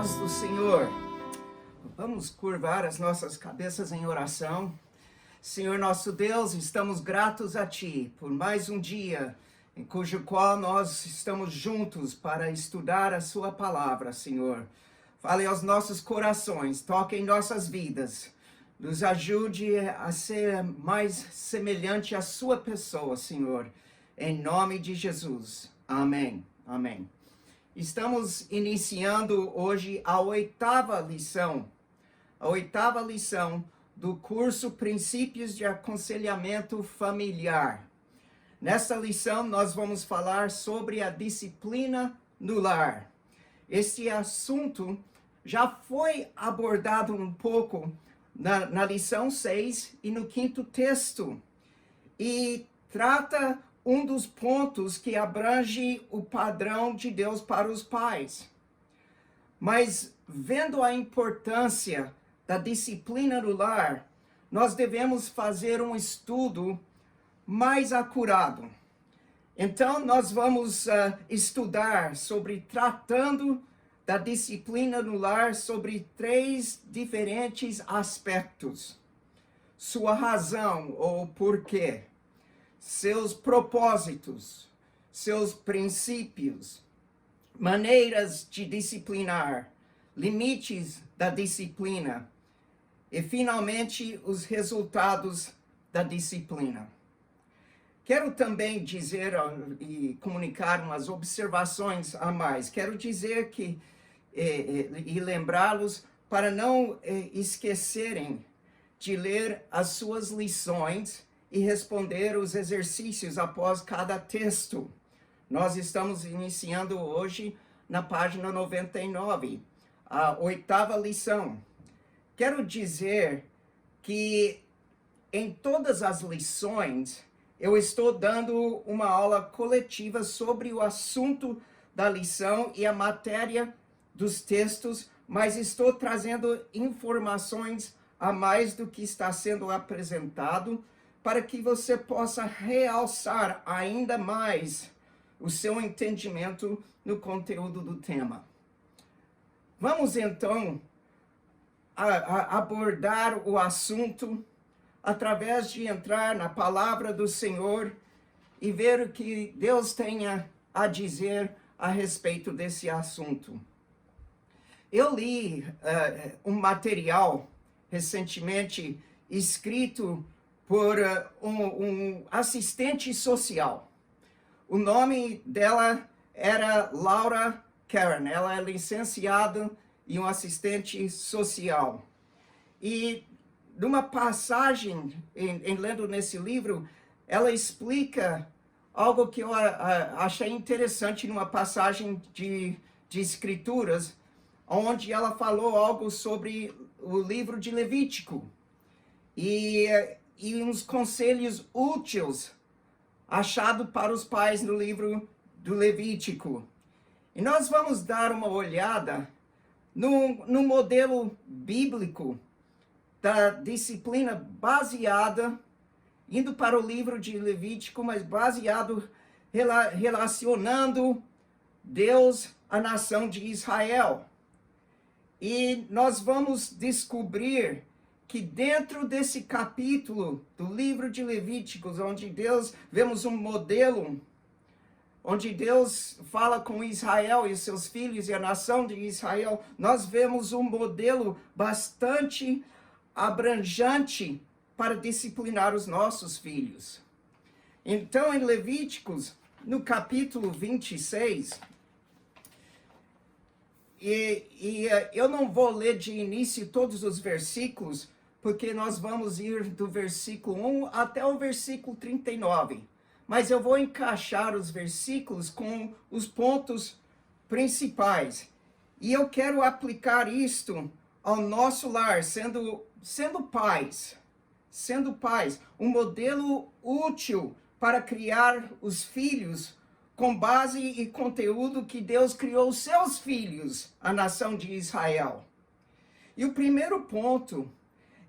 paz do Senhor. Vamos curvar as nossas cabeças em oração. Senhor nosso Deus, estamos gratos a Ti por mais um dia em cujo qual nós estamos juntos para estudar a Sua palavra, Senhor. Fale aos nossos corações, toque em nossas vidas, nos ajude a ser mais semelhante à Sua pessoa, Senhor. Em nome de Jesus. Amém. Amém. Estamos iniciando hoje a oitava lição do curso Princípios de Aconselhamento Familiar. Nesta lição, nós vamos falar sobre a disciplina no lar. Este assunto já foi abordado um pouco na lição 6 e no quinto texto, e trata um dos pontos que abrange o padrão de Deus para os pais. Mas, vendo a importância da disciplina no lar, nós devemos fazer um estudo mais acurado. Então, nós vamos estudar sobre tratando da disciplina no lar sobre 3 diferentes aspectos: sua razão ou porquê, seus propósitos, seus princípios, maneiras de disciplinar, limites da disciplina e, finalmente, os resultados da disciplina. Quero também dizer e comunicar umas observações a mais. Quero dizer que, e lembrá-los para não esquecerem de ler as suas lições e responder os exercícios após cada texto. Nós estamos iniciando hoje na página 99, a oitava lição. Quero dizer que em todas as lições eu estou dando uma aula coletiva sobre o assunto da lição e a matéria dos textos, mas estou trazendo informações a mais do que está sendo apresentado, para que você possa realçar ainda mais o seu entendimento no conteúdo do tema. Vamos então abordar o assunto através de entrar na palavra do Senhor e ver o que Deus tenha a dizer a respeito desse assunto. Eu li um material recentemente escrito por um assistente social. O nome dela era Laura Karen. Ela é licenciada e um assistente social. E numa passagem, lendo nesse livro, ela explica algo que eu achei interessante numa passagem de Escrituras, onde ela falou algo sobre o livro de Levítico. E uns conselhos úteis achados para os pais no livro do Levítico. E nós vamos dar uma olhada no modelo bíblico da disciplina baseada, indo para o livro de Levítico, mas baseado, relacionando Deus à nação de Israel. E nós vamos descobrir que dentro desse capítulo do livro de Levíticos, onde vemos um modelo, onde Deus fala com Israel e seus filhos e a nação de Israel, nós vemos um modelo bastante abrangente para disciplinar os nossos filhos. Então, em Levíticos, no capítulo 26, eu não vou ler de início todos os versículos, porque nós vamos ir do versículo 1 até o versículo 39. Mas eu vou encaixar os versículos com os pontos principais. E eu quero aplicar isto ao nosso lar, sendo pais, um modelo útil para criar os filhos com base e conteúdo que Deus criou os seus filhos, a nação de Israel. E o primeiro ponto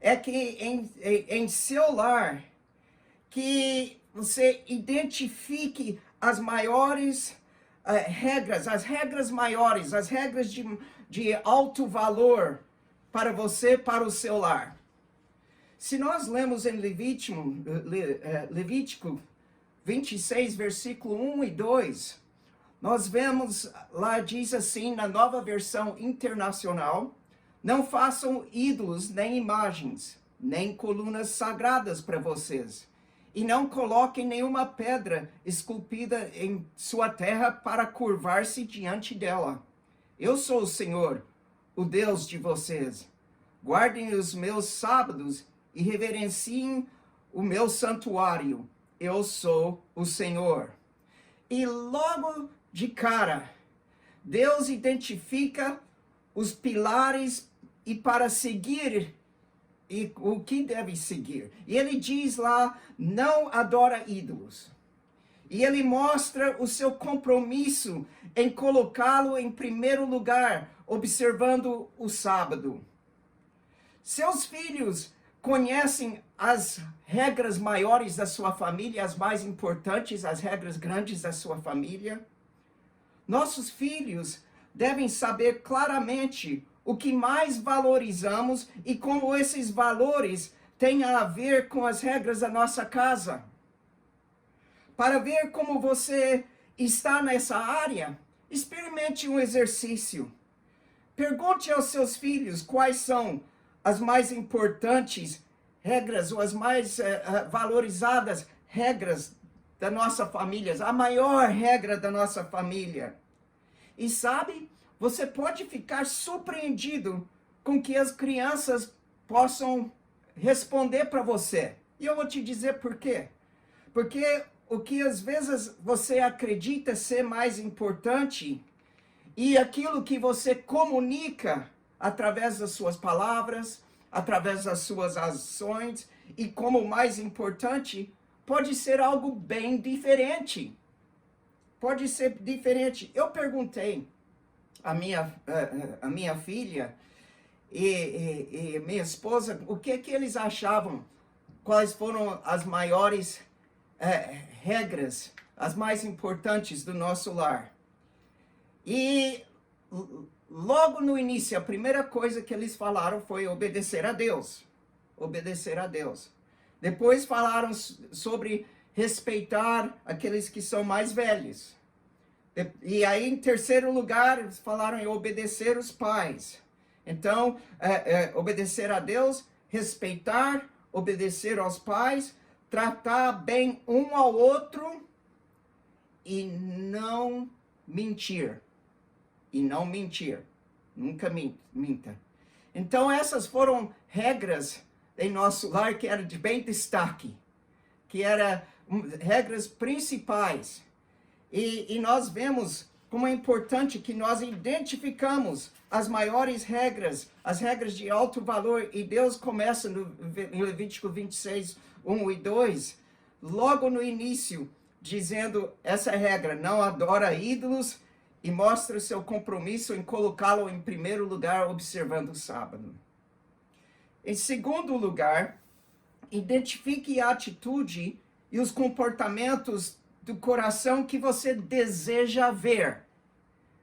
é que em seu lar, que você identifique as maiores regras, as regras maiores, as regras de alto valor para você, para o seu lar. Se nós lemos em Levítico 26, versículo 1 e 2, nós vemos, lá diz assim, na nova versão internacional, não façam ídolos nem imagens, nem colunas sagradas para vocês. E não coloquem nenhuma pedra esculpida em sua terra para curvar-se diante dela. Eu sou o Senhor, o Deus de vocês. Guardem os meus sábados e reverenciem o meu santuário. Eu sou o Senhor. E logo de cara, Deus identifica os pilares e para seguir e o que deve seguir. E ele diz lá, não adora ídolos. E ele mostra o seu compromisso em colocá-lo em primeiro lugar, observando o sábado. Seus filhos conhecem as regras maiores da sua família, as mais importantes, as regras grandes da sua família. Nossos filhos devem saber claramente o que mais valorizamos e como esses valores têm a ver com as regras da nossa casa. Para ver como você está nessa área, experimente um exercício. Pergunte aos seus filhos quais são as mais importantes regras ou as mais valorizadas regras da nossa família, a maior regra da nossa família. E sabe, você pode ficar surpreendido com que as crianças possam responder para você. E eu vou te dizer por quê. Porque o que às vezes você acredita ser mais importante e aquilo que você comunica através das suas palavras, através das suas ações e como mais importante, pode ser algo bem diferente. Pode ser diferente. Eu perguntei a minha filha e minha esposa o que eles achavam, quais foram as maiores regras, as mais importantes do nosso lar. E logo no início, a primeira coisa que eles falaram foi obedecer a Deus. Obedecer a Deus. Depois falaram sobre respeitar aqueles que são mais velhos. E aí, em terceiro lugar, eles falaram em obedecer os pais. Então, obedecer a Deus, respeitar, obedecer aos pais, tratar bem um ao outro e não mentir. E não mentir. Nunca minta. Então, essas foram regras em nosso lar que eram de bem destaque. Que eram regras principais. E nós vemos como é importante que nós identificamos as maiores regras, as regras de alto valor. E Deus começa em Levítico 26, 1 e 2, logo no início, dizendo essa regra, não adora ídolos, e mostra o seu compromisso em colocá-lo em primeiro lugar, observando o sábado. Em segundo lugar, identifique a atitude e os comportamentos do coração que você deseja ver.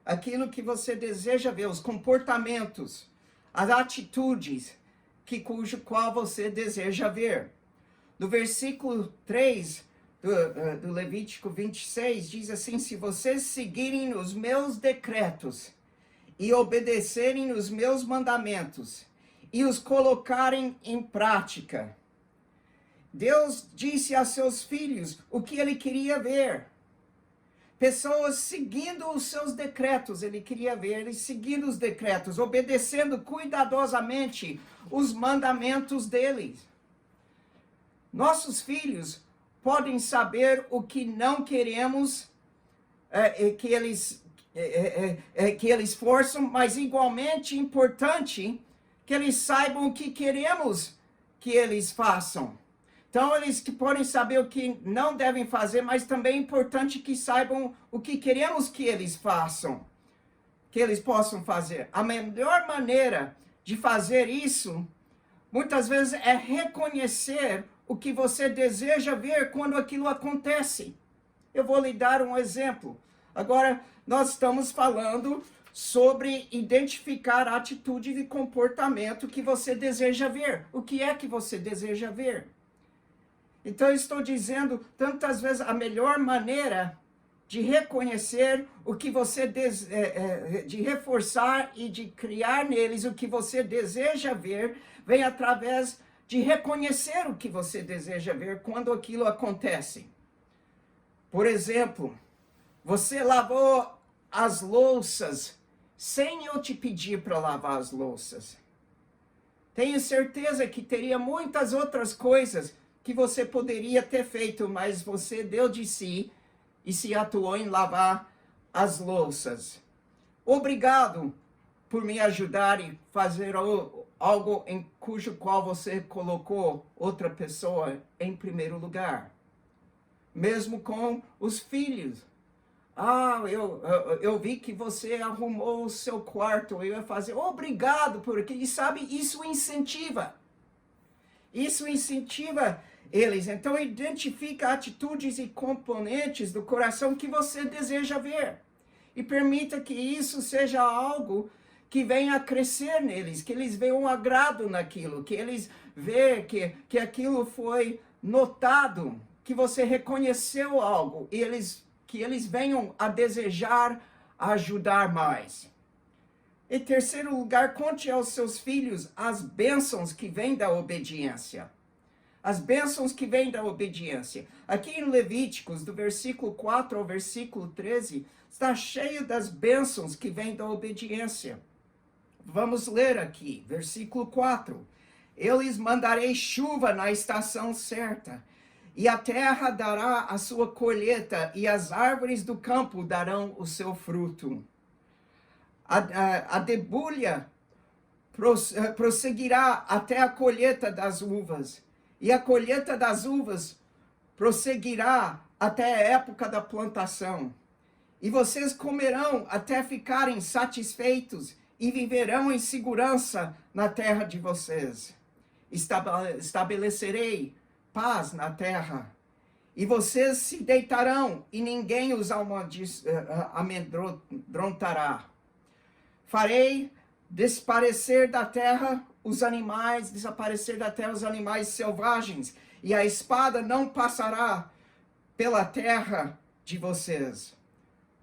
Aquilo que você deseja ver, os comportamentos, as atitudes cujo qual você deseja ver. No versículo 3 do Levítico 26, diz assim, se vocês seguirem os meus decretos e obedecerem os meus mandamentos e os colocarem em prática. Deus disse a seus filhos o que ele queria ver. Pessoas seguindo os seus decretos, ele queria ver eles seguindo os decretos, obedecendo cuidadosamente os mandamentos deles. Nossos filhos podem saber o que não queremos que eles forçam, mas igualmente importante que eles saibam o que queremos que eles façam. Então, eles que podem saber o que não devem fazer, mas também é importante que saibam o que queremos que eles façam, que eles possam fazer. A melhor maneira de fazer isso, muitas vezes, é reconhecer o que você deseja ver quando aquilo acontece. Eu vou lhe dar um exemplo. Agora, nós estamos falando sobre identificar atitude e comportamento que você deseja ver. O que é que você deseja ver? Então, eu estou dizendo, tantas vezes, a melhor maneira de reconhecer o que você, de reforçar e de criar neles o que você deseja ver, vem através de reconhecer o que você deseja ver quando aquilo acontece. Por exemplo, você lavou as louças sem eu te pedir para lavar as louças. Tenho certeza que teria muitas outras coisas que você poderia ter feito, mas você deu de si e se atuou em lavar as louças. Obrigado por me ajudar e fazer algo em cujo qual você colocou outra pessoa em primeiro lugar. Mesmo com os filhos. Eu vi que você arrumou o seu quarto, eu ia fazer, obrigado, porque, e sabe, isso incentiva. Isso incentiva eles. Então, identifica atitudes e componentes do coração que você deseja ver. E permita que isso seja algo que venha a crescer neles, que eles vejam um agrado naquilo, que eles vejam que aquilo foi notado, que você reconheceu algo, e que eles venham a desejar ajudar mais. Em terceiro lugar, conte aos seus filhos as bênçãos que vêm da obediência. As bênçãos que vêm da obediência. Aqui em Levíticos, do versículo 4 ao versículo 13, está cheio das bênçãos que vêm da obediência. Vamos ler aqui, versículo 4. Eu lhes mandarei chuva na estação certa, e a terra dará a sua colheita, e as árvores do campo darão o seu fruto. A debulha prosseguirá até a colheita das uvas, e a colheita das uvas prosseguirá até a época da plantação. E vocês comerão até ficarem satisfeitos, e viverão em segurança na terra de vocês. Estabelecerei paz na terra, e vocês se deitarão, e ninguém os amedrontará. Farei desaparecer da terra os animais selvagens, e a espada não passará pela terra de vocês.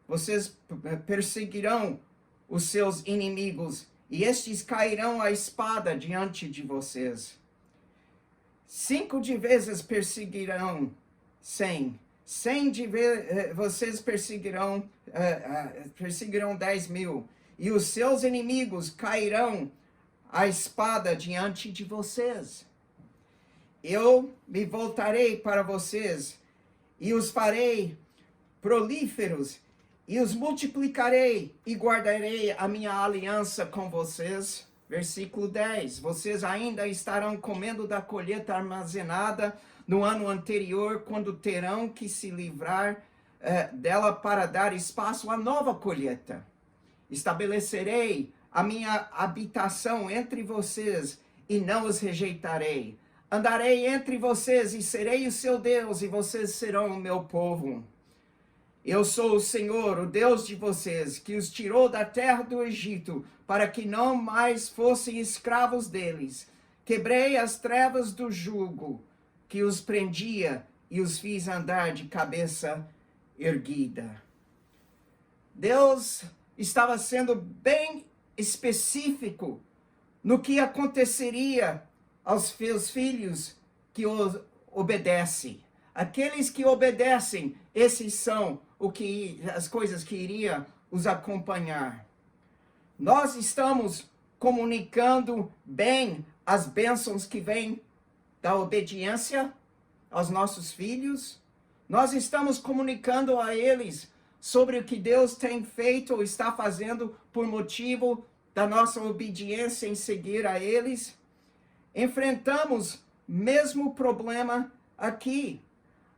Vocês perseguirão os seus inimigos, e estes cairão à espada diante de vocês. 5 vezes perseguirão 100. 100 vezes vocês perseguirão 10.000. E os seus inimigos cairão à espada diante de vocês. Eu me voltarei para vocês e os farei prolíferos, e os multiplicarei e guardarei a minha aliança com vocês. Versículo 10. Vocês ainda estarão comendo da colheita armazenada no ano anterior, quando terão que se livrar dela para dar espaço à nova colheita. Estabelecerei a minha habitação entre vocês e não os rejeitarei. Andarei entre vocês e serei o seu Deus, e vocês serão o meu povo. Eu sou o Senhor, o Deus de vocês, que os tirou da terra do Egito, para que não mais fossem escravos deles. Quebrei as trevas do jugo que os prendia e os fiz andar de cabeça erguida. Deus estava sendo bem específico no que aconteceria aos seus filhos que os obedecem. Aqueles que obedecem, esses são as coisas que iriam os acompanhar. Nós estamos comunicando bem as bênçãos que vêm da obediência aos nossos filhos. Nós estamos comunicando a eles sobre o que Deus tem feito ou está fazendo por motivo da nossa obediência em seguir a eles. Enfrentamos o mesmo problema aqui.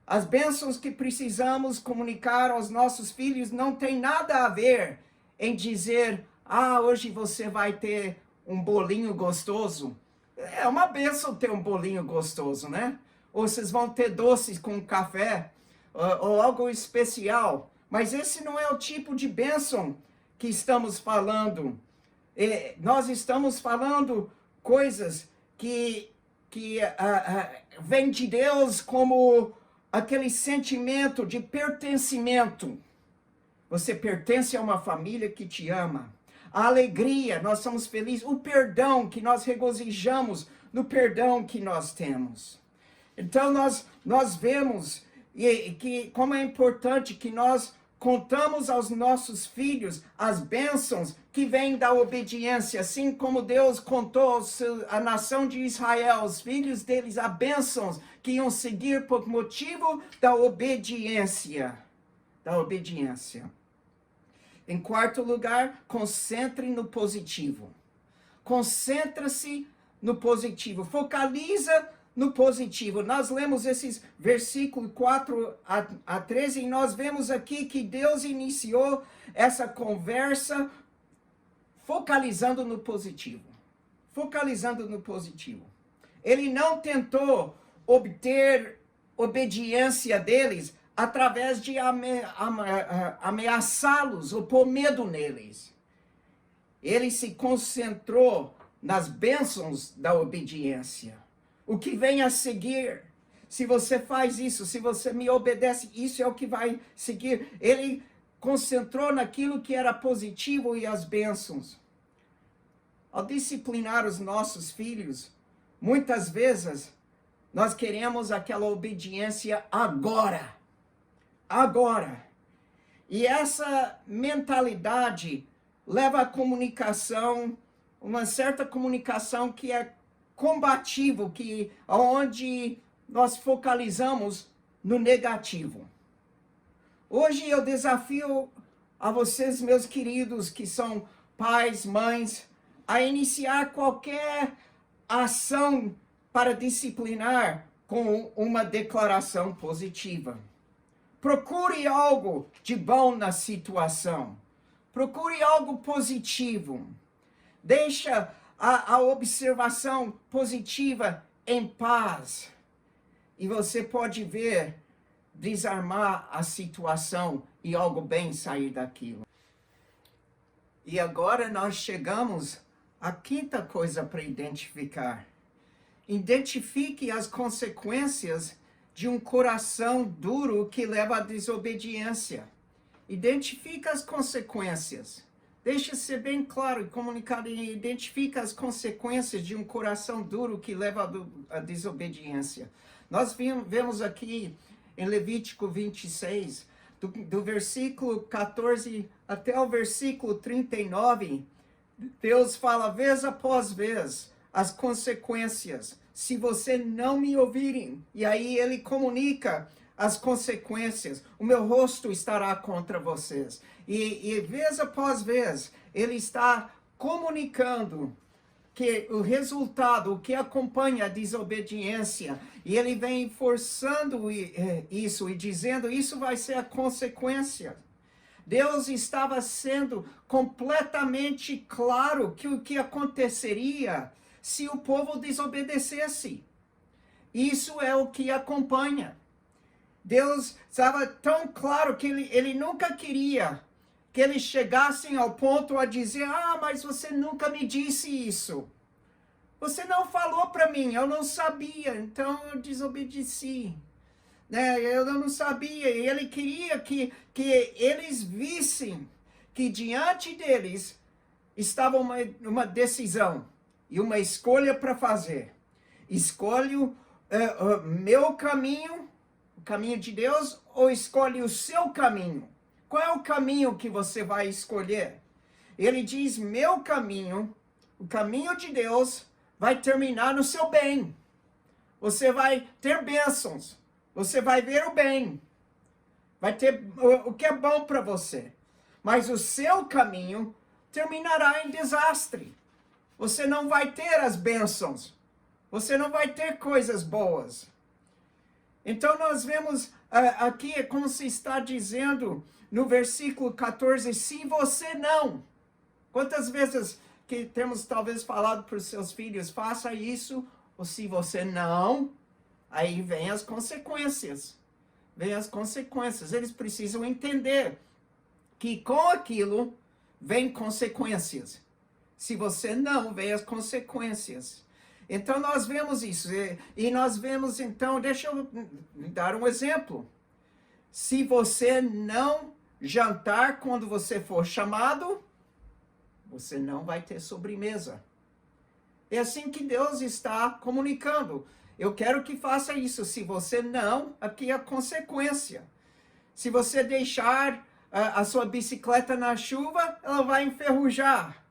As bênçãos que precisamos comunicar aos nossos filhos não tem nada a ver em dizer, hoje você vai ter um bolinho gostoso. É uma bênção ter um bolinho gostoso, né? Ou vocês vão ter doces com café, ou algo especial. Mas esse não é o tipo de bênção que estamos falando. Nós estamos falando coisas que vêm de Deus como aquele sentimento de pertencimento. Você pertence a uma família que te ama. A alegria, nós somos felizes. O perdão, que nós regozijamos no perdão que nós temos. Então nós vemos que como é importante que nós contamos aos nossos filhos as bênçãos que vêm da obediência, assim como Deus contou à nação de Israel, os filhos deles, as bênçãos que iam seguir por motivo da obediência. Da obediência. Em quarto lugar, concentre no positivo. Concentra-se no positivo. Focaliza no positivo. Nós lemos esses versículos 4 a 13 e nós vemos aqui que Deus iniciou essa conversa focalizando no positivo. Focalizando no positivo. Ele não tentou obter obediência deles através de ameaçá-los ou pôr medo neles. Ele se concentrou nas bênçãos da obediência. O que vem a seguir, se você faz isso, se você me obedece, isso é o que vai seguir. Ele concentrou naquilo que era positivo e as bênçãos. Ao disciplinar os nossos filhos, muitas vezes nós queremos aquela obediência agora. Agora. E essa mentalidade leva a comunicação, uma certa comunicação que é combativo, onde nós focalizamos no negativo. Hoje eu desafio a vocês, meus queridos, que são pais, mães, a iniciar qualquer ação para disciplinar com uma declaração positiva. Procure algo de bom na situação. Procure algo positivo. Deixa a observação positiva em paz. E você pode ver, desarmar a situação e algo bem sair daquilo. E agora nós chegamos à quinta coisa para identificar. Identifique as consequências de um coração duro que leva à desobediência. Identifique as consequências. Deixa ser bem claro e comunicado. Identifica as consequências de um coração duro que leva à desobediência. Nós vemos aqui em Levítico 26, do versículo 14 até o versículo 39, Deus fala vez após vez as consequências, se você não me ouvirem. E aí ele comunica as consequências. O meu rosto estará contra vocês. E vez após vez, ele está comunicando que o resultado, o que acompanha a desobediência, e ele vem forçando isso e dizendo, isso vai ser a consequência. Deus estava sendo completamente claro que o que aconteceria se o povo desobedecesse. Isso é o que acompanha. Deus estava tão claro que ele nunca queria que eles chegassem ao ponto a dizer, mas você nunca me disse isso. Você não falou para mim, eu não sabia, então eu desobedeci. Eu não sabia, e ele queria que eles vissem que diante deles estava uma decisão e uma escolha para fazer. Escolho meu caminho, o caminho de Deus, ou escolhe o seu caminho? Qual é o caminho que você vai escolher? Ele diz, meu caminho, o caminho de Deus, vai terminar no seu bem. Você vai ter bênçãos. Você vai ver o bem. Vai ter o que é bom para você. Mas o seu caminho terminará em desastre. Você não vai ter as bênçãos. Você não vai ter coisas boas. Então nós vemos aqui como se está dizendo no versículo 14, se você não. Quantas vezes que temos talvez falado para os seus filhos, faça isso, ou se você não, aí vem as consequências. vem as consequências. Eles precisam entender que com aquilo vem consequências. Se você não, vem as consequências. Então nós vemos isso. E nós vemos então, deixa eu dar um exemplo. Se você não jantar quando você for chamado, você não vai ter sobremesa. É assim que Deus está comunicando. Eu quero que faça isso. Se você não, aqui é a consequência. Se você deixar a sua bicicleta na chuva, ela vai enferrujar.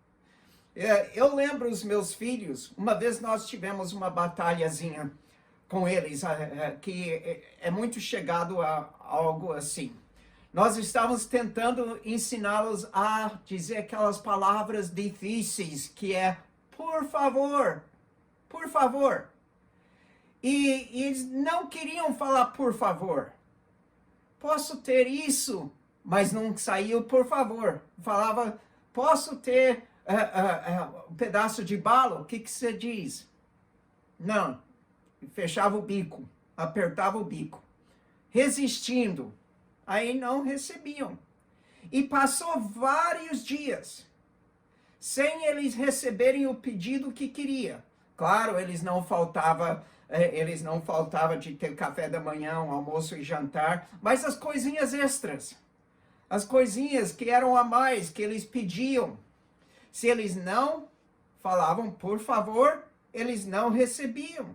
Eu lembro os meus filhos, uma vez nós tivemos uma batalhazinha com eles, que é muito chegado a algo assim. Nós estávamos tentando ensiná-los a dizer aquelas palavras difíceis, que é por favor, por favor. E eles não queriam falar por favor. Posso ter isso, mas não saiu por favor. Falava, posso ter um pedaço de bala? O que você diz? Não. Fechava o bico, apertava o bico. Resistindo. Aí não recebiam. E passou vários dias sem eles receberem o pedido que queria. Claro, eles não faltava de ter café da manhã, almoço e jantar, mas as coisinhas extras, as coisinhas que eram a mais, que eles pediam. Se eles não falavam por favor, eles não recebiam.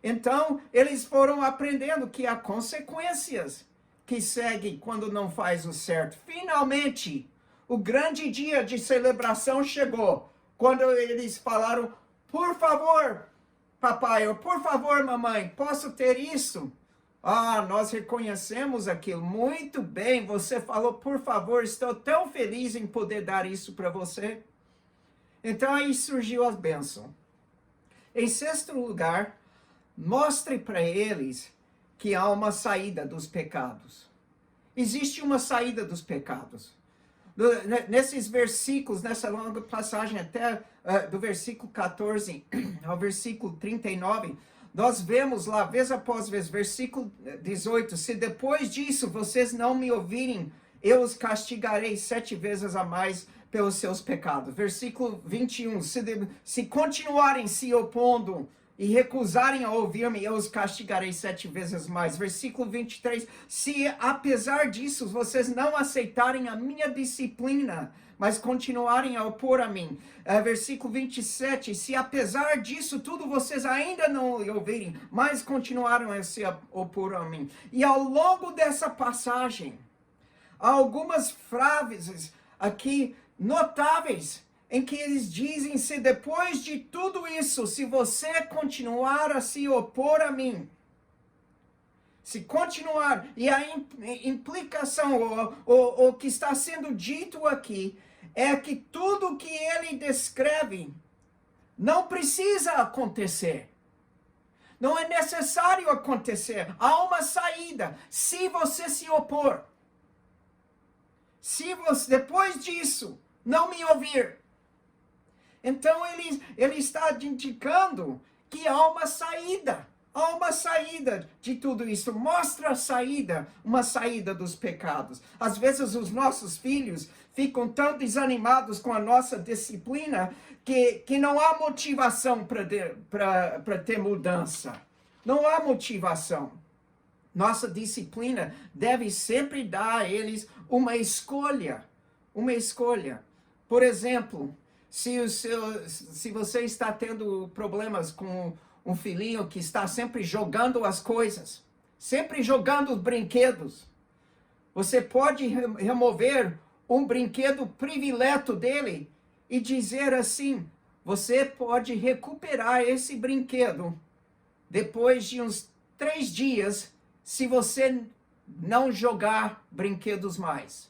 Então, eles foram aprendendo que há consequências que seguem quando não faz o certo. Finalmente, o grande dia de celebração chegou, quando eles falaram, por favor, papai, ou por favor, mamãe, posso ter isso? Ah, nós reconhecemos aquilo. Muito bem, você falou, por favor, estou tão feliz em poder dar isso para você. Então, aí surgiu a bênção. Em sexto lugar, mostre para eles que há uma saída dos pecados. Existe uma saída dos pecados. Nesses versículos, nessa longa passagem, até do versículo 14 ao versículo 39, nós vemos lá, vez após vez, versículo 18, se depois disso vocês não me ouvirem, eu os castigarei 7 vezes a mais pelos seus pecados. Versículo 21, se continuarem se opondo e recusarem a ouvir-me, eu os castigarei 7 vezes mais. Versículo 23, se apesar disso vocês não aceitarem a minha disciplina, mas continuarem a opor a mim. Versículo 27, se apesar disso tudo vocês ainda não ouvirem, mas continuaram a se opor a mim. E ao longo dessa passagem, há algumas frases aqui notáveis, em que eles dizem, se depois de tudo isso, se você continuar a se opor a mim, se continuar, e a implicação, o que está sendo dito aqui, é que tudo que ele descreve não precisa acontecer. Não é necessário acontecer. Há uma saída, se você se opor. Se você, depois disso, não me ouvir. Então ele está indicando que há uma saída. Há uma saída de tudo isso. Mostra a saída, uma saída dos pecados. Às vezes os nossos filhos ficam tão desanimados com a nossa disciplina que não há motivação para ter mudança. Não há motivação. Nossa disciplina deve sempre dar a eles uma escolha. Uma escolha. Por exemplo, se você está tendo problemas com um filhinho que está sempre jogando as coisas, sempre jogando os brinquedos, você pode remover um brinquedo predileto dele e dizer assim, você pode recuperar esse brinquedo depois de uns 3 dias, se você não jogar brinquedos mais.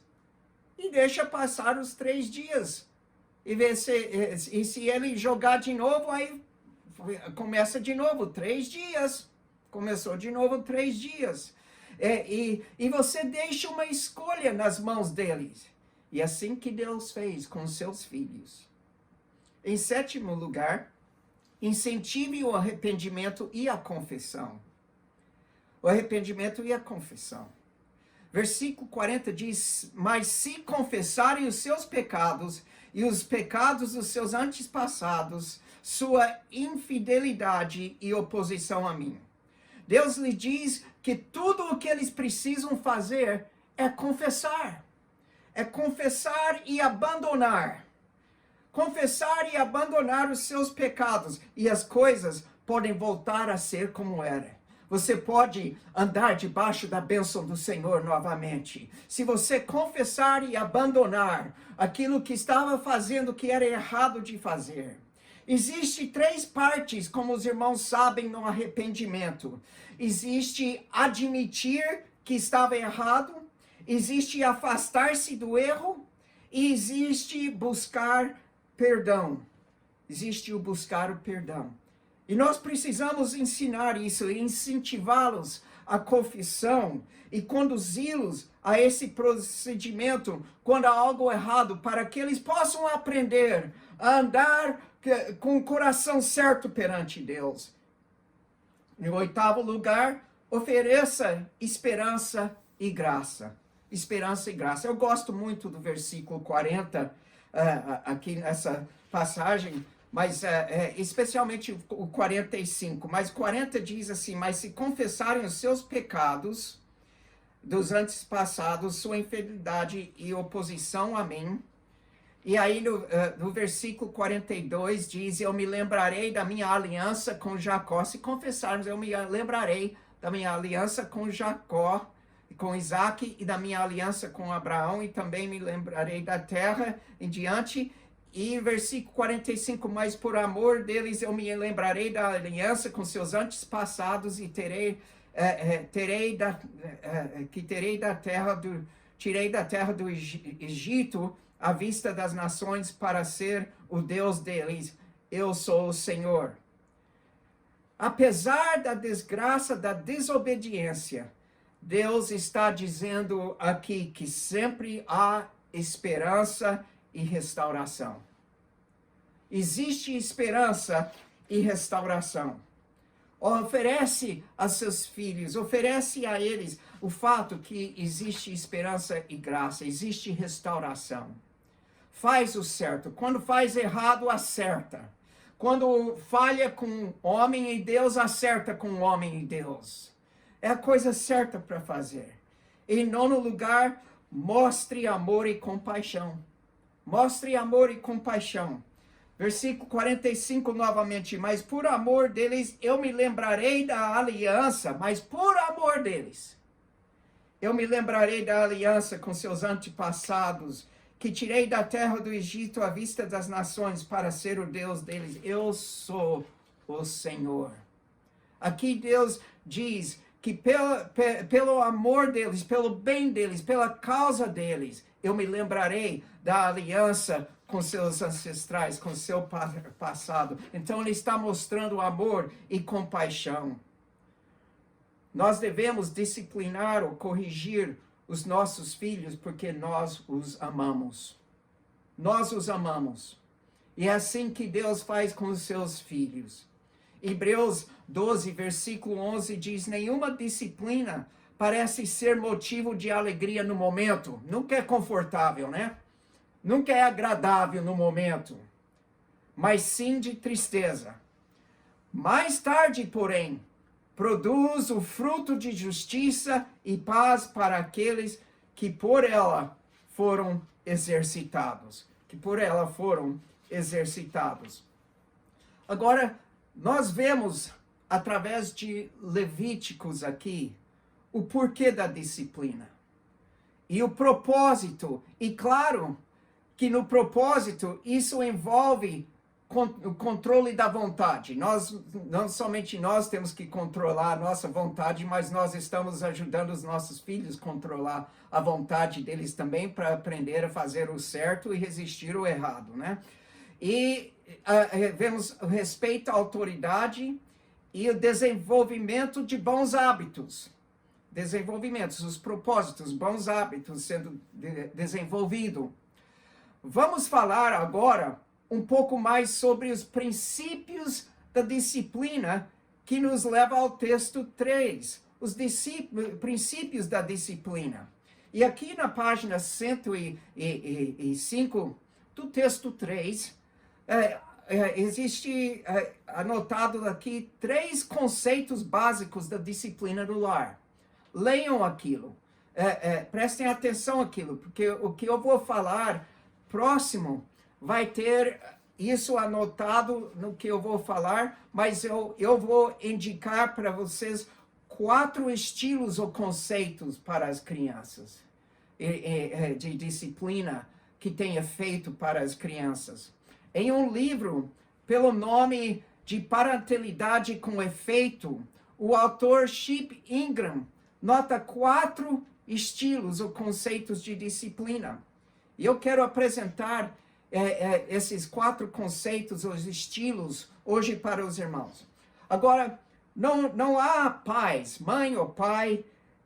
E deixa passar os 3 dias. E ver se ele jogar de novo, aí começa de novo, 3 dias. Começou de novo 3 dias. E você deixa uma escolha nas mãos deles. E assim que Deus fez com seus filhos. Em 7º lugar, incentive o arrependimento e a confissão. o arrependimento e a confissão. Versículo 40 diz, mas se confessarem os seus pecados e os pecados dos seus antepassados, sua infidelidade e oposição a mim. Deus lhe diz que tudo o que eles precisam fazer é confessar. É confessar e abandonar. Confessar e abandonar os seus pecados. E as coisas podem voltar a ser como era. Você pode andar debaixo da bênção do Senhor novamente. Se você confessar e abandonar aquilo que estava fazendo que era errado de fazer. Existem 3 partes, como os irmãos sabem, no arrependimento. Existe admitir que estava errado, existe afastar-se do erro e existe buscar perdão. Existe o buscar o perdão. E nós precisamos ensinar isso e incentivá-los à confissão e conduzi-los a esse procedimento quando há algo errado, para que eles possam aprender a andar com o coração certo perante Deus. Em 8º lugar, ofereça esperança e graça. Esperança e graça. Eu gosto muito do versículo 40, aqui nessa passagem, mas especialmente o 45. Mas 40 diz assim, mas se confessarem os seus pecados dos antepassados, sua infidelidade e oposição a mim. E aí no versículo 42 diz, eu me lembrarei da minha aliança com Jacó. Se confessarmos, eu me lembrarei da minha aliança com Jacó, com Isaac, e da minha aliança com Abraão, e também me lembrarei da terra em diante. E versículo 45, mas por amor deles eu me lembrarei da aliança com seus antepassados e tirei da terra do Egito à vista das nações para ser o Deus deles. Eu sou o Senhor. Apesar da desgraça, da desobediência, Deus está dizendo aqui que sempre há esperança e restauração. Existe esperança e restauração. Oferece a seus filhos, oferece a eles o fato que existe esperança e graça, existe restauração. Faz o certo. Quando faz errado, acerta. Quando falha com homem e Deus, acerta com homem e Deus. É a coisa certa para fazer. Em 9º lugar, mostre amor e compaixão. Mostre amor e compaixão. Versículo 45 novamente. Mas por amor deles eu me lembrarei da aliança. Mas por amor deles eu me lembrarei da aliança com seus antepassados, que tirei da terra do Egito à vista das nações para ser o Deus deles. Eu sou o Senhor. Aqui Deus diz que pelo amor deles, pelo bem deles, pela causa deles, eu me lembrarei da aliança com seus ancestrais, com seu passado. Então ele está mostrando amor e compaixão. Nós devemos disciplinar ou corrigir os nossos filhos porque nós os amamos. Nós os amamos. E é assim que Deus faz com os seus filhos. Hebreus 12, versículo 11 diz, nenhuma disciplina parece ser motivo de alegria no momento. Nunca é confortável, né? Nunca é agradável no momento, mas sim de tristeza. Mais tarde, porém, produz o fruto de justiça e paz para aqueles que por ela foram exercitados. Agora, nós vemos, através de Levíticos aqui, o porquê da disciplina. E o propósito. E claro que no propósito isso envolve o controle da vontade. Não somente nós temos que controlar a nossa vontade, mas nós estamos ajudando os nossos filhos a controlar a vontade deles também, para aprender a fazer o certo e resistir ao errado, né? E vemos o respeito à autoridade e o desenvolvimento de bons hábitos. Os propósitos, bons hábitos sendo desenvolvido. Vamos falar agora um pouco mais sobre os princípios da disciplina que nos leva ao texto 3, os princípios da disciplina. E aqui na página 105 do texto 3, existe anotado aqui 3 conceitos básicos da disciplina do lar. Leiam aquilo, prestem atenção àquilo, porque o que eu vou falar próximo vai ter isso anotado no que eu vou falar, mas eu vou indicar para vocês 4 estilos ou conceitos para as crianças, de disciplina que tem efeito para as crianças. Em um livro, pelo nome de Parentalidade com Efeito, o autor Chip Ingram nota 4 estilos ou conceitos de disciplina. E eu quero apresentar esses 4 conceitos ou estilos hoje para os irmãos. Agora, não há pais, mãe ou pai,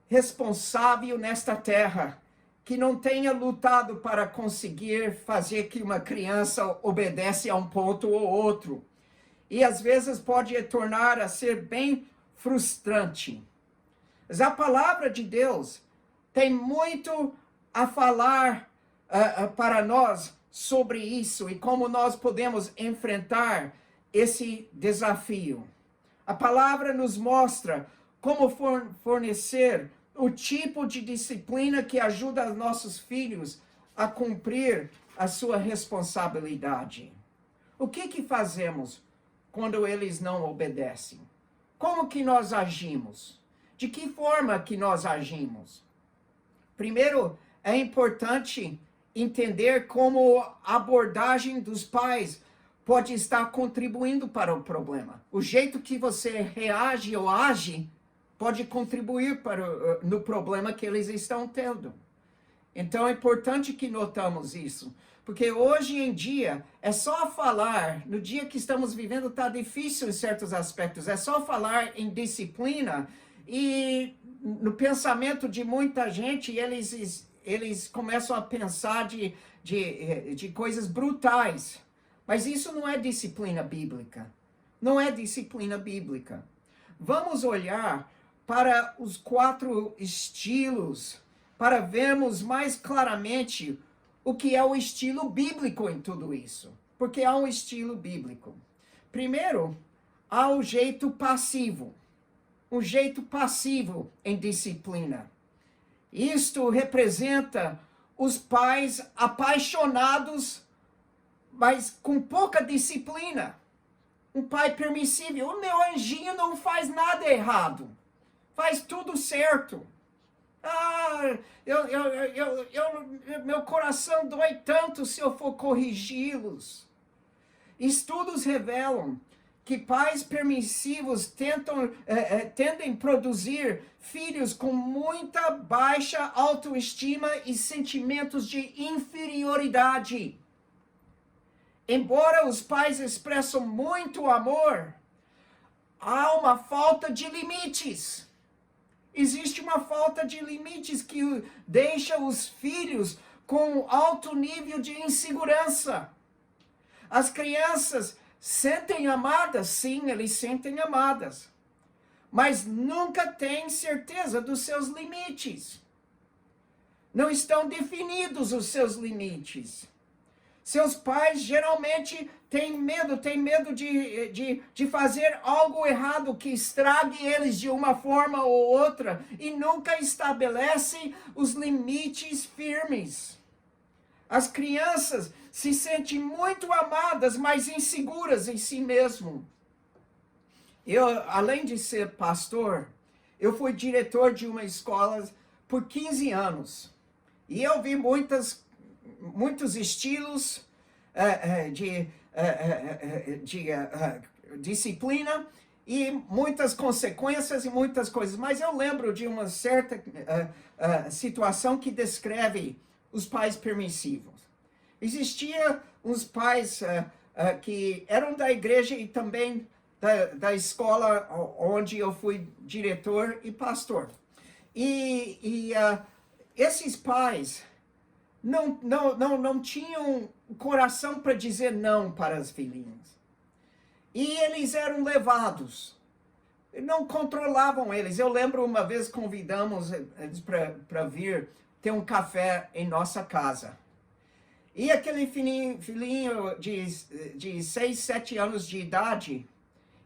responsável nesta terra que não tenha lutado para conseguir fazer que uma criança obedece a um ponto ou outro. E às vezes pode tornar a ser bem frustrante. Mas a palavra de Deus tem muito a falar para nós sobre isso e como nós podemos enfrentar esse desafio. A palavra nos mostra como fornecer o tipo de disciplina que ajuda os nossos filhos a cumprir a sua responsabilidade. O que fazemos quando eles não obedecem? Como que nós agimos? De que forma que nós agimos? Primeiro, é importante entender como a abordagem dos pais pode estar contribuindo para o problema. O jeito que você reage ou age pode contribuir no problema que eles estão tendo. Então é importante que notamos isso, porque hoje em dia é só falar, no dia que estamos vivendo está difícil em certos aspectos, é só falar em disciplina e no pensamento de muita gente eles começam a pensar de coisas brutais. Mas isso não é disciplina bíblica. Não é disciplina bíblica. Vamos olhar para os 4 estilos, para vermos mais claramente o que é o estilo bíblico em tudo isso. Porque há um estilo bíblico. Primeiro, há o jeito passivo. Um jeito passivo em disciplina. Isto representa os pais apaixonados, mas com pouca disciplina. Um pai permissível. O meu anjinho não faz nada errado. Faz tudo certo. Meu coração dói tanto se eu for corrigi-los. Estudos revelam que pais permissivos tendem a produzir filhos com muita baixa autoestima e sentimentos de inferioridade. Embora os pais expressam muito amor, há uma falta de limites. Existe uma falta de limites que deixa os filhos com alto nível de insegurança. As crianças sentem amadas? Sim, eles sentem amadas. Mas nunca têm certeza dos seus limites. Não estão definidos os seus limites. Seus pais geralmente têm medo de fazer algo errado que estrague eles de uma forma ou outra e nunca estabelecem os limites firmes. As crianças se sentem muito amadas, mas inseguras em si mesmo. Eu, além de ser pastor, eu fui diretor de uma escola por 15 anos. E eu vi muitos estilos de disciplina e muitas consequências e muitas coisas. Mas eu lembro de uma certa situação que descreve os pais permissivos. Existia uns pais que eram da igreja e também da escola onde eu fui diretor e pastor. E esses pais não tinham coração para dizer não para as filhinhas. E eles eram levados não controlavam eles. Eu lembro uma vez convidamos eles para vir ter um café em nossa casa. E aquele filhinho de 6, 7 anos de idade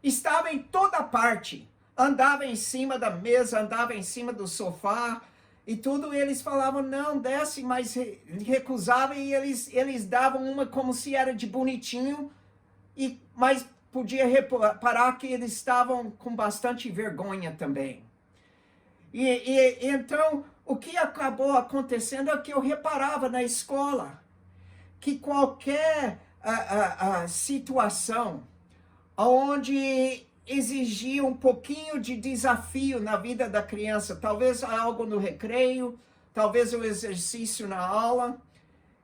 estava em toda parte. Andava em cima da mesa, andava em cima do sofá e tudo. E eles falavam, não, desce, mas recusavam e eles davam uma como se era de bonitinho, mas podia reparar que eles estavam com bastante vergonha também. E então, o que acabou acontecendo é que eu reparava na escola que qualquer situação onde exigia um pouquinho de desafio na vida da criança, talvez algo no recreio, talvez um exercício na aula,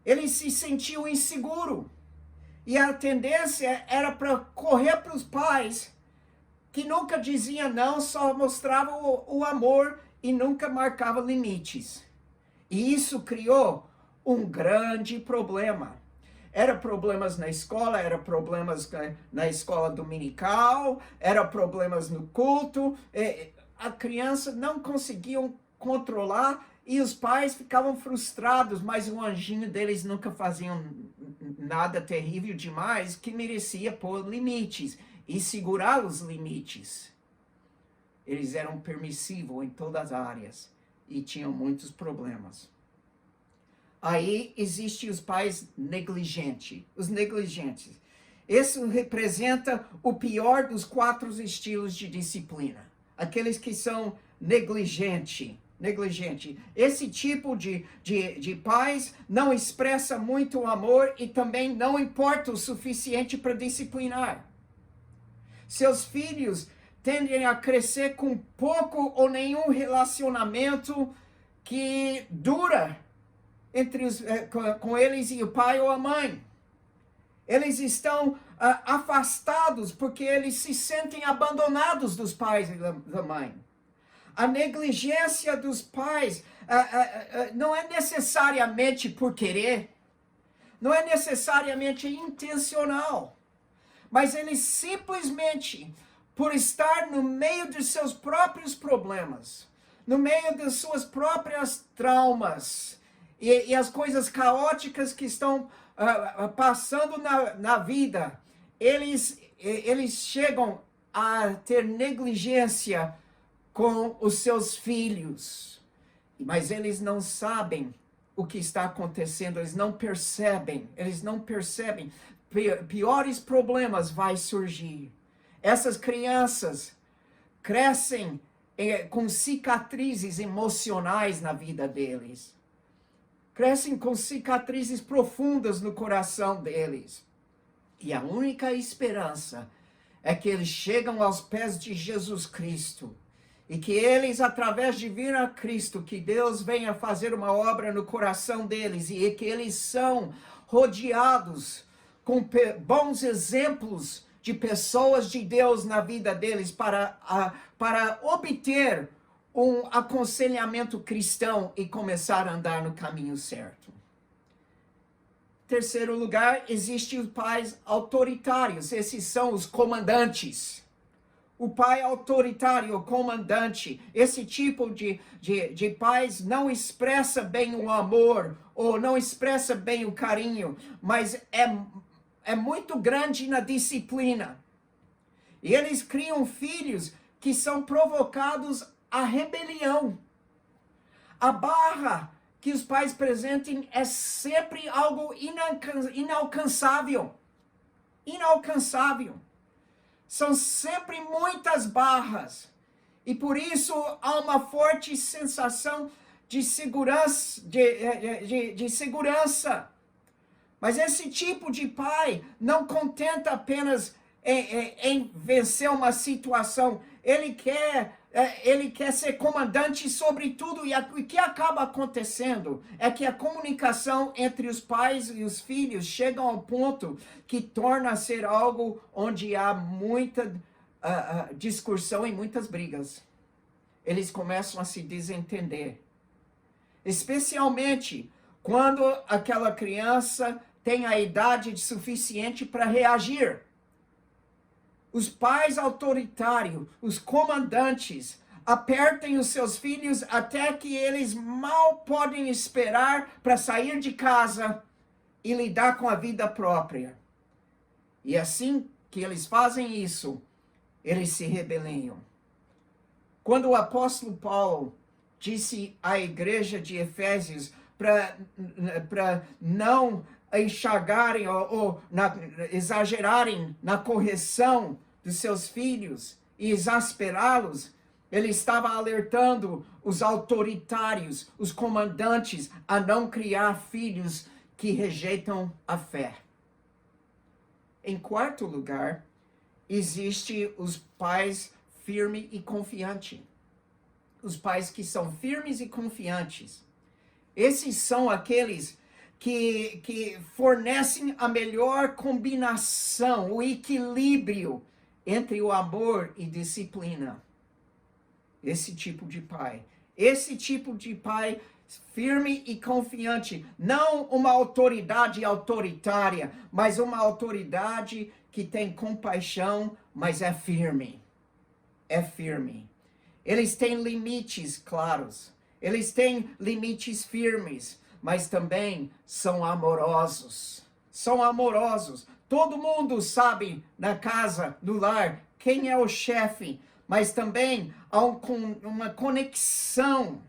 ele se sentiu inseguro. E a tendência era para correr para os pais, que nunca diziam não, só mostravam o amor e nunca marcavam limites. E isso criou um grande problema. Era problemas na escola, era problemas na escola dominical, era problemas no culto. A criança não conseguiam controlar e os pais ficavam frustrados, mas o anjinho deles nunca faziam nada terrível demais que merecia pôr limites e segurar os limites. Eles eram permissivos em todas as áreas e tinham muitos problemas. Aí existem os pais negligentes, os negligentes. Isso representa o pior dos 4 estilos de disciplina. Aqueles que são negligente. Esse tipo de pais não expressa muito amor e também não importa o suficiente para disciplinar. Seus filhos tendem a crescer com pouco ou nenhum relacionamento que dura com eles e o pai ou a mãe. Eles estão afastados porque eles se sentem abandonados dos pais e da mãe. A negligência dos pais não é necessariamente por querer, não é necessariamente intencional, mas eles simplesmente, por estar no meio de seus próprios problemas, no meio de suas próprias traumas, e as coisas caóticas que estão passando na vida, eles chegam a ter negligência com os seus filhos. Mas eles não sabem o que está acontecendo, eles não percebem. Piores problemas vão surgir. Essas crianças crescem com cicatrizes emocionais na vida deles. Crescem com cicatrizes profundas no coração deles. E a única esperança é que eles chegam aos pés de Jesus Cristo. E que eles, através de vir a Cristo, que Deus venha fazer uma obra no coração deles. E que eles são rodeados com bons exemplos de pessoas de Deus na vida deles para obter um aconselhamento cristão e começar a andar no caminho certo. Terceiro lugar, existem os pais autoritários. Esses são os comandantes. O pai autoritário, o comandante, esse tipo de pais não expressa bem o amor ou não expressa bem o carinho, mas é muito grande na disciplina. E eles criam filhos que são provocados à rebelião. A barra que os pais apresentem é sempre algo inalcançável. Inalcançável. São sempre muitas barras. E por isso há uma forte sensação de segurança. Mas esse tipo de pai não contenta apenas em vencer uma situação. Ele quer ser comandante sobre tudo. E o que acaba acontecendo é que a comunicação entre os pais e os filhos chega ao ponto que torna ser algo onde há muita discussão e muitas brigas. Eles começam a se desentender. Especialmente quando aquela criança tem a idade suficiente para reagir. os pais autoritários, os comandantes, apertem os seus filhos até que eles mal podem esperar para sair de casa e lidar com a vida própria. E assim que eles fazem isso, eles se rebeliam. Quando o apóstolo Paulo disse à igreja de Efésios para não enxagarem ou exagerarem na correção dos seus filhos e exasperá-los, ele estava alertando os autoritários, os comandantes, a não criar filhos que rejeitam a fé. Em quarto lugar, existe os pais firmes e confiantes. Os pais que são firmes e confiantes. Esses são aqueles que fornecem a melhor combinação, o equilíbrio entre o amor e disciplina. Esse tipo de pai. Esse tipo de pai firme e confiante. Não uma autoridade autoritária, mas uma autoridade que tem compaixão, mas é firme. É firme. Eles têm limites claros. Eles têm limites firmes, mas também são amorosos. São amorosos. Todo mundo sabe na casa, no lar, quem é o chefe, mas também há uma conexão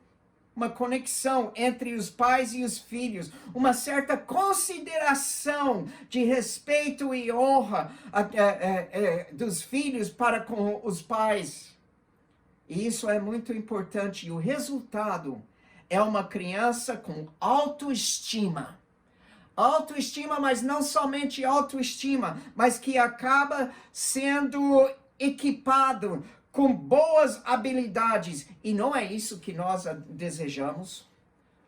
entre os pais e os filhos, uma certa consideração de respeito e honra dos filhos para com os pais. E isso é muito importante. E o resultado é uma criança com autoestima. Autoestima, mas não somente autoestima, mas que acaba sendo equipado com boas habilidades. E não é isso que nós desejamos.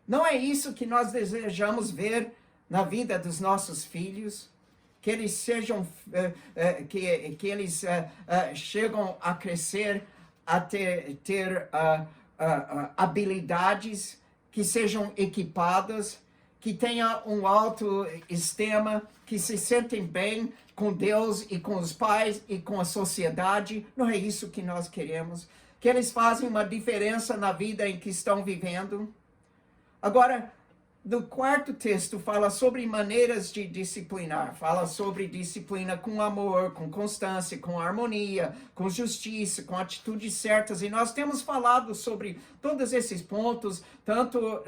Não é isso que nós desejamos ver na vida dos nossos filhos. Que eles sejam, que eles chegam a crescer, a ter habilidades, que sejam equipadas, que tenham um autoestima, que se sentem bem com Deus e com os pais e com a sociedade. Não é isso que nós queremos. Que eles fazem uma diferença na vida em que estão vivendo. Agora, no quarto texto fala sobre maneiras de disciplinar. Fala sobre disciplina com amor, com constância, com harmonia, com justiça, com atitudes certas. E nós temos falado sobre todos esses pontos, tanto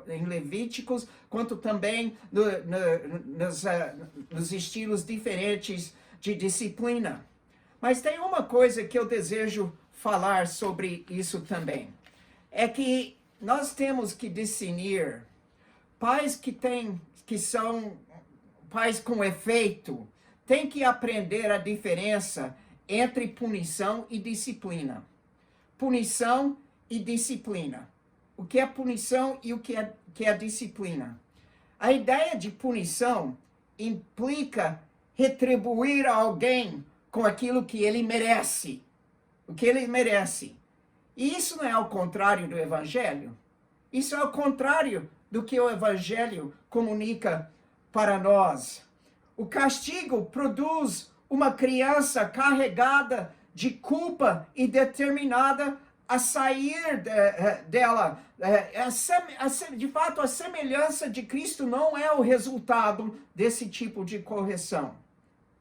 em Levíticos, quanto também nos estilos diferentes de disciplina. Mas tem uma coisa que eu desejo falar sobre isso também. É que nós temos que discernir pais que são pais com efeito, têm que aprender a diferença entre punição e disciplina. Punição e disciplina. O que é punição e o que é disciplina? A ideia de punição implica retribuir a alguém com aquilo que ele merece. O que ele merece. E isso não é ao contrário do Evangelho. Isso é ao contrário do que o Evangelho comunica para nós. O castigo produz uma criança carregada de culpa e determinada a sair dela. De fato, a semelhança de Cristo não é o resultado desse tipo de correção.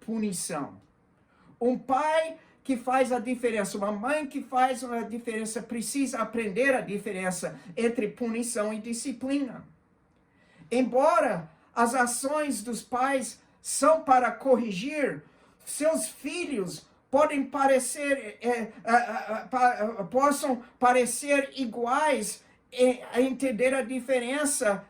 Punição. Um pai que faz a diferença, uma mãe que faz a diferença, precisa aprender a diferença entre punição e disciplina. Embora as ações dos pais são para corrigir, seus filhos possam parecer iguais a entender a diferença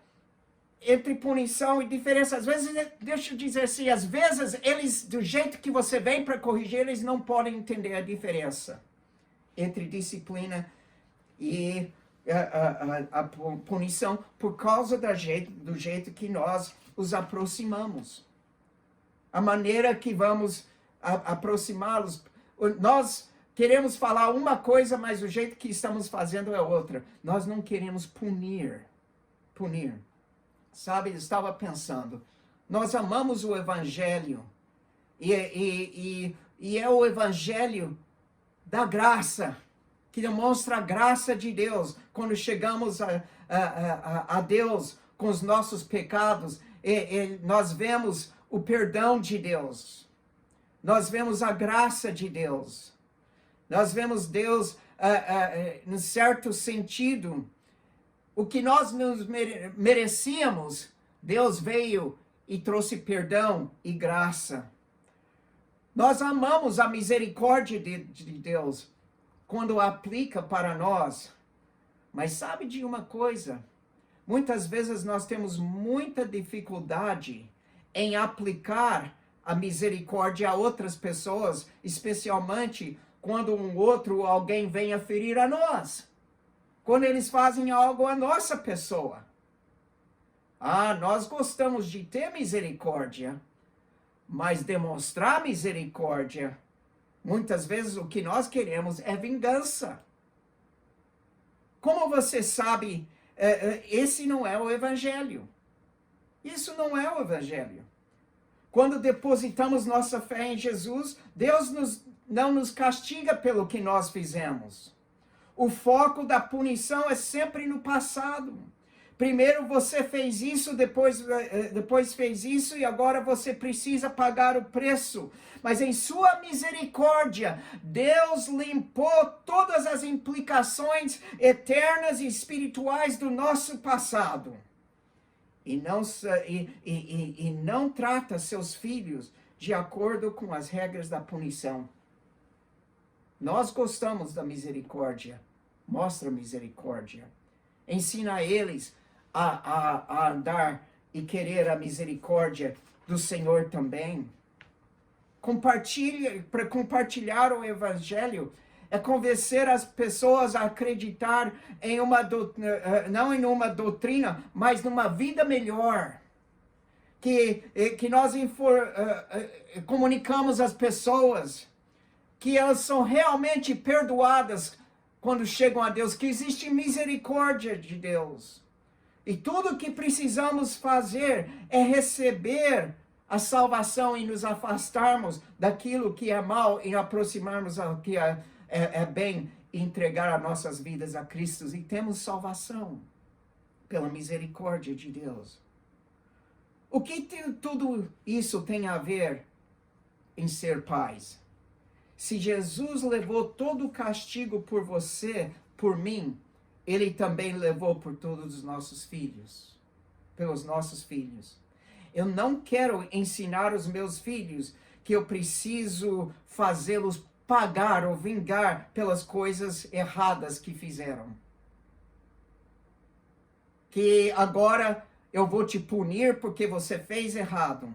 entre punição e diferença. Às vezes, deixa eu dizer assim, às vezes eles, do jeito que você vem para corrigir, eles não podem entender a diferença entre disciplina e a punição por causa do jeito que nós os aproximamos. A maneira que vamos aproximá-los. Nós queremos falar uma coisa, mas o jeito que estamos fazendo é outra. Nós não queremos punir. Sabe, eu estava pensando, nós amamos o Evangelho E é o evangelho da graça, que demonstra a graça de Deus quando chegamos a Deus com os nossos pecados. Nós vemos o perdão de Deus, nós vemos a graça de Deus, nós vemos Deus, em certo sentido, o que nós nos merecíamos, Deus veio e trouxe perdão e graça. Nós amamos a misericórdia de Deus quando aplica para nós. Mas sabe de uma coisa? Muitas vezes nós temos muita dificuldade em aplicar a misericórdia a outras pessoas, especialmente quando alguém vem a ferir a nós. Quando eles fazem algo à nossa pessoa. Nós gostamos de ter misericórdia, mas demonstrar misericórdia, muitas vezes o que nós queremos é vingança. Como você sabe, esse não é o evangelho. Isso não é o evangelho. Quando depositamos nossa fé em Jesus, Deus não nos castiga pelo que nós fizemos. O foco da punição é sempre no passado. Primeiro você fez isso, depois fez isso e agora você precisa pagar o preço. Mas em sua misericórdia, Deus limpou todas as implicações eternas e espirituais do nosso passado. E não trata seus filhos de acordo com as regras da punição. Nós gostamos da misericórdia. Mostra misericórdia. Ensina eles a andar e querer a misericórdia do Senhor também. Para compartilhar o evangelho é convencer as pessoas a acreditar em não em uma doutrina, mas numa vida melhor. Que nós comunicamos às pessoas que elas são realmente perdoadas quando chegam a Deus, que existe misericórdia de Deus. E tudo o que precisamos fazer é receber a salvação e nos afastarmos daquilo que é mal e aproximarmos ao que é bem e entregar as nossas vidas a Cristo. E temos salvação pela misericórdia de Deus. O que tudo isso tem a ver em ser pais? Se Jesus levou todo o castigo por você, por mim, Ele também levou por todos os nossos filhos, pelos nossos filhos. Eu não quero ensinar os meus filhos que eu preciso fazê-los pagar ou vingar pelas coisas erradas que fizeram. Que agora eu vou te punir porque você fez errado.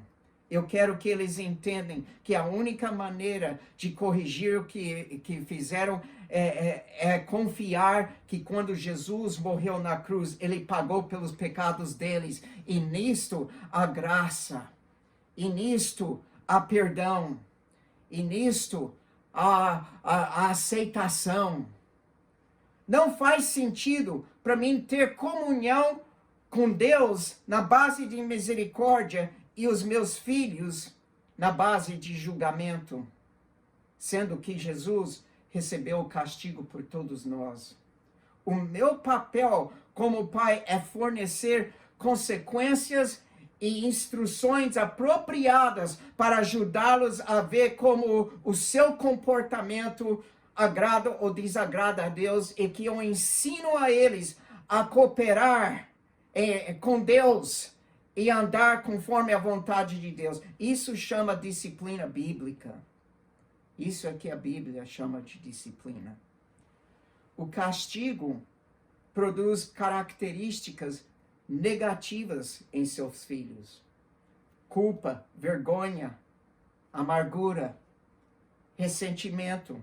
Eu quero que eles entendam que a única maneira de corrigir o que fizeram é confiar que quando Jesus morreu na cruz, Ele pagou pelos pecados deles. E nisto a graça, e nisto a perdão, e nisto a aceitação. Não faz sentido para mim ter comunhão com Deus na base de misericórdia e os meus filhos na base de julgamento, sendo que Jesus recebeu o castigo por todos nós. O meu papel como pai é fornecer consequências e instruções apropriadas para ajudá-los a ver como o seu comportamento agrada ou desagrada a Deus, e que eu ensino a eles a cooperar com Deus e andar conforme a vontade de Deus. Isso chama disciplina bíblica. Isso é que a Bíblia chama de disciplina. O castigo produz características negativas em seus filhos. Culpa, vergonha, amargura, ressentimento,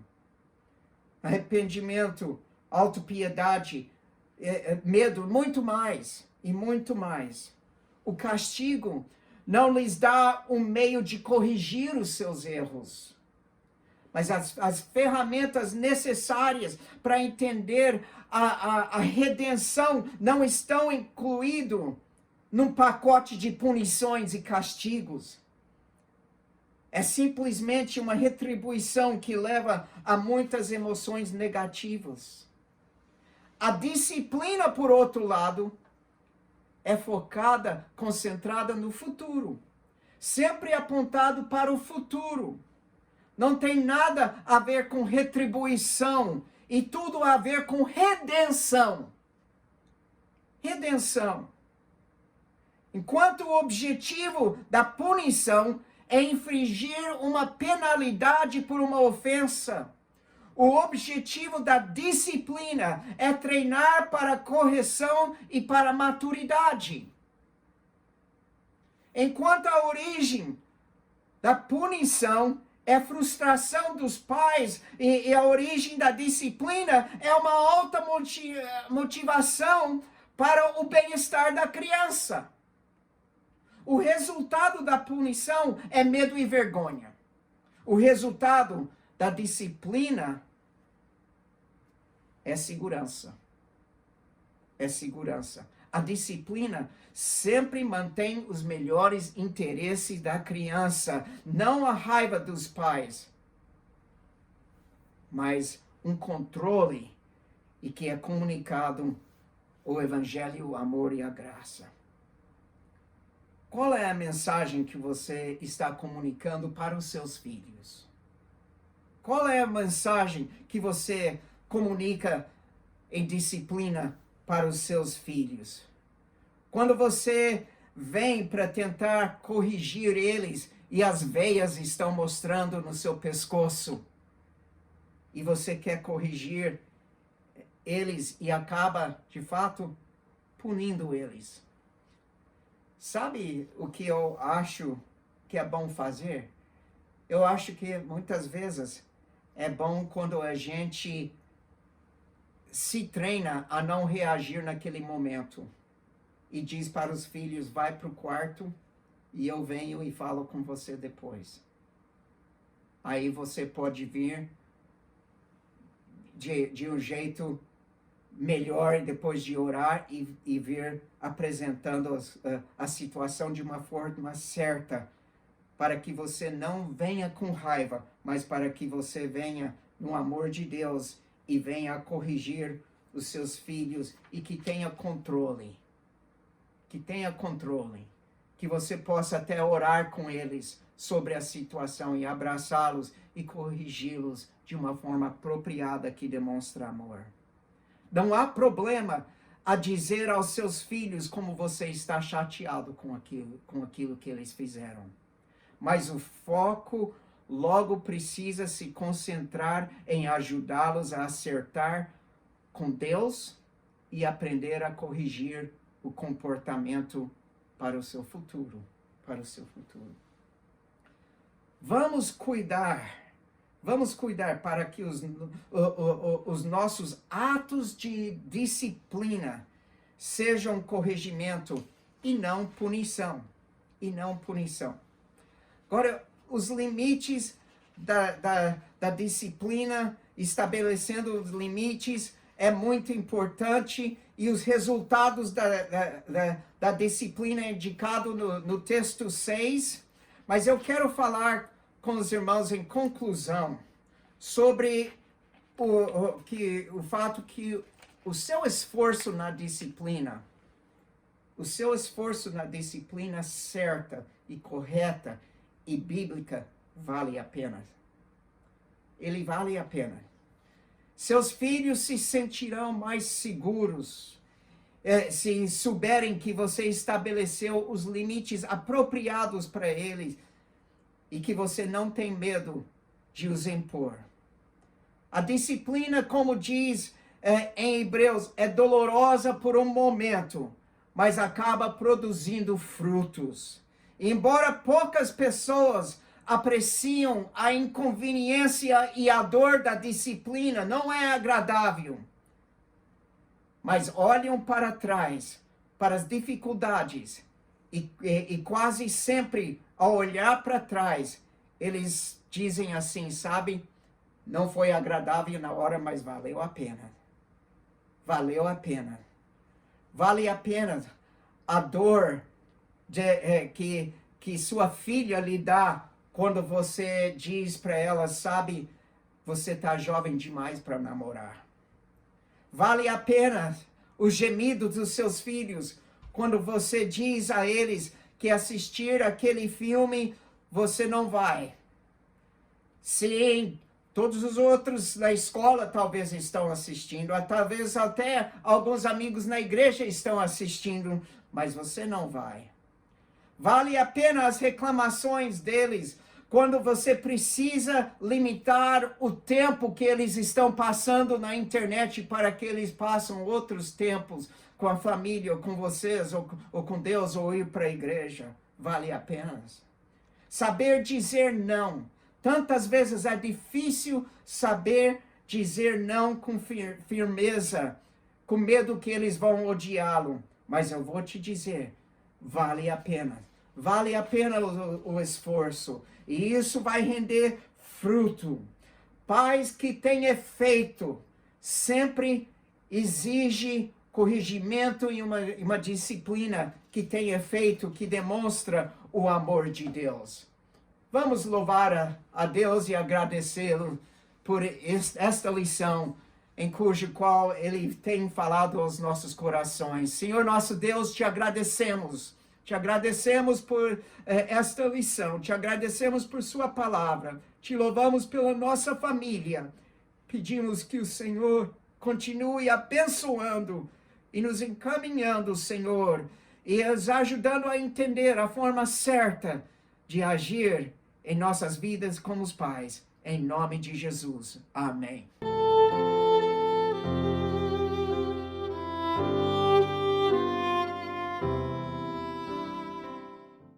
arrependimento, autopiedade, medo, muito mais e muito mais. O castigo não lhes dá um meio de corrigir os seus erros, mas as ferramentas necessárias para entender a redenção não estão incluídas num pacote de punições e castigos. é simplesmente uma retribuição que leva a muitas emoções negativas. A disciplina, por outro lado, é focada, concentrada no futuro. Sempre apontado para o futuro. Não tem nada a ver com retribuição e tudo a ver com redenção. Redenção. Enquanto o objetivo da punição é infligir uma penalidade por uma ofensa, o objetivo da disciplina é treinar para a correção e para a maturidade. Enquanto a origem da punição é frustração dos pais e a origem da disciplina é uma alta motivação para o bem-estar da criança. O resultado da punição é medo e vergonha. O resultado da disciplina é segurança. É segurança. A disciplina sempre mantém os melhores interesses da criança, não a raiva dos pais, mas um controle e que é comunicado o evangelho, o amor e a graça. Qual é a mensagem que você está comunicando para os seus filhos? Qual é a mensagem que você comunica em disciplina para os seus filhos? Quando você vem para tentar corrigir eles e as veias estão mostrando no seu pescoço, e você quer corrigir eles e acaba, de fato, punindo eles. Sabe o que eu acho que é bom fazer? Eu acho que muitas vezes é bom quando a gente se treina a não reagir naquele momento. E diz para os filhos, vai para o quarto e eu venho e falo com você depois. Aí você pode vir de um jeito melhor depois de orar e vir apresentando a situação de uma forma certa, para que você não venha com raiva, mas para que você venha no amor de Deus e venha corrigir os seus filhos e que tenha controle. Que tenha controle. Que você possa até orar com eles sobre a situação e abraçá-los e corrigi-los de uma forma apropriada que demonstra amor. Não há problema a dizer aos seus filhos como você está chateado com aquilo que eles fizeram. Mas o foco logo precisa se concentrar em ajudá-los a acertar com Deus e aprender a corrigir o comportamento para o seu futuro. Para o seu futuro. Vamos cuidar para que os nossos atos de disciplina sejam corrigimento e não punição. E não punição. Agora, os limites da disciplina, estabelecendo os limites, é muito importante, e os resultados da disciplina é indicado no texto 6, mas eu quero falar com os irmãos em conclusão sobre o fato que o seu esforço na disciplina certa e correta e bíblica vale a pena. Ele vale a pena. Seus filhos se sentirão mais seguros se souberem que você estabeleceu os limites apropriados para eles e que você não tem medo de os impor. A disciplina, como diz em Hebreus, é dolorosa por um momento, mas acaba produzindo frutos. Embora poucas pessoas apreciam a inconveniência e a dor da disciplina, não é agradável. Mas olham para trás, para as dificuldades, e quase sempre, ao olhar para trás, eles dizem assim, sabe? Não foi agradável na hora, mas valeu a pena. Valeu a pena. Vale a pena a dor que sua filha lhe dá quando você diz para elas, sabe, você está jovem demais para namorar. Vale a pena o gemido dos seus filhos quando você diz a eles que assistir aquele filme você não vai. Sim, todos os outros na escola talvez estão assistindo, talvez até alguns amigos na igreja estão assistindo, mas você não vai. Vale a pena as reclamações deles quando você precisa limitar o tempo que eles estão passando na internet para que eles passem outros tempos com a família, ou com vocês, ou com Deus, ou ir para a igreja. Vale a pena. Saber dizer não. Tantas vezes é difícil saber dizer não com firmeza, com medo que eles vão odiá-lo. Mas eu vou te dizer, vale a pena. Vale a pena o esforço. E isso vai render fruto. Pais que têm efeito sempre exige corrigimento e uma disciplina que tem efeito, que demonstra o amor de Deus. Vamos louvar a Deus e agradecê-lo por esta lição em cujo qual Ele tem falado aos nossos corações. Senhor nosso Deus, te agradecemos. Te agradecemos por esta lição. Te agradecemos por sua palavra. Te louvamos pela nossa família. Pedimos que o Senhor continue abençoando e nos encaminhando, Senhor, e nos ajudando a entender a forma certa de agir em nossas vidas como os pais. Em nome de Jesus. Amém.